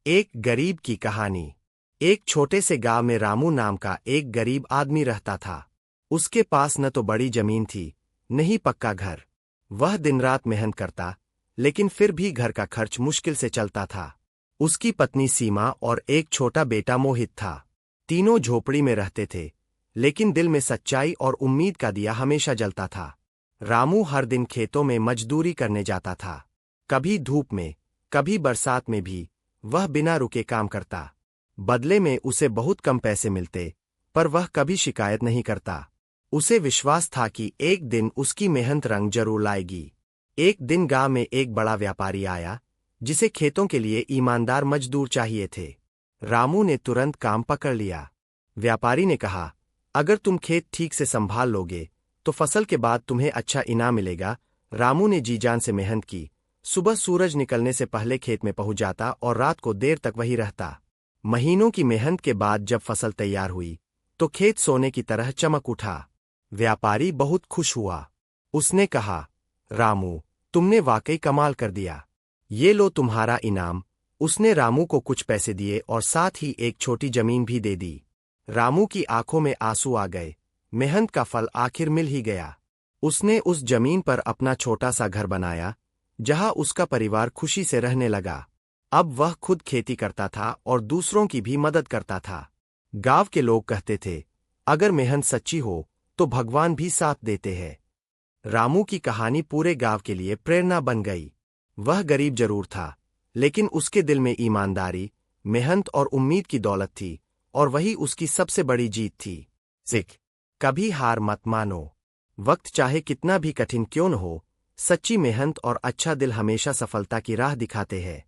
एक गरीब की कहानी। एक छोटे से गांव में रामू नाम का एक गरीब आदमी रहता था। उसके पास न तो बड़ी जमीन थी, न ही पक्का घर। वह दिन रात मेहनत करता, लेकिन फिर भी घर का खर्च मुश्किल से चलता था। उसकी पत्नी सीमा और एक छोटा बेटा मोहित था। तीनों झोपड़ी में रहते थे, लेकिन दिल में सच्चाई और उम्मीद का दिया हमेशा जलता था। रामू हर दिन खेतों में मजदूरी करने जाता था। कभी धूप में, कभी बरसात में भी वह बिना रुके काम करता। बदले में उसे बहुत कम पैसे मिलते, पर वह कभी शिकायत नहीं करता। उसे विश्वास था कि एक दिन उसकी मेहनत रंग जरूर लाएगी। एक दिन गांव में एक बड़ा व्यापारी आया, जिसे खेतों के लिए ईमानदार मजदूर चाहिए थे। रामू ने तुरंत काम पकड़ लिया। व्यापारी ने कहा, अगर तुम खेत ठीक से संभाल लोगे तो फसल के बाद तुम्हें अच्छा इनाम मिलेगा। रामू ने जी जान से मेहनत की। सुबह सूरज निकलने से पहले खेत में पहुंच जाता और रात को देर तक वही रहता। महीनों की मेहनत के बाद जब फसल तैयार हुई तो खेत सोने की तरह चमक उठा। व्यापारी बहुत खुश हुआ। उसने कहा, रामू, तुमने वाकई कमाल कर दिया। ये लो तुम्हारा इनाम। उसने रामू को कुछ पैसे दिए और साथ ही एक छोटी जमीन भी दे दी। रामू की आंखों में आंसू आ गए। मेहनत का फल आखिर मिल ही गया। उसने उस जमीन पर अपना छोटा सा घर बनाया, जहां उसका परिवार खुशी से रहने लगा। अब वह खुद खेती करता था और दूसरों की भी मदद करता था। गांव के लोग कहते थे, अगर मेहनत सच्ची हो तो भगवान भी साथ देते हैं। रामू की कहानी पूरे गांव के लिए प्रेरणा बन गई। वह गरीब जरूर था, लेकिन उसके दिल में ईमानदारी, मेहनत और उम्मीद की दौलत थी, और वही उसकी सबसे बड़ी जीत थी। सिख, कभी हार मत मानो। वक्त चाहे कितना भी कठिन क्यों न हो, सच्ची मेहनत और अच्छा दिल हमेशा सफलता की राह दिखाते हैं।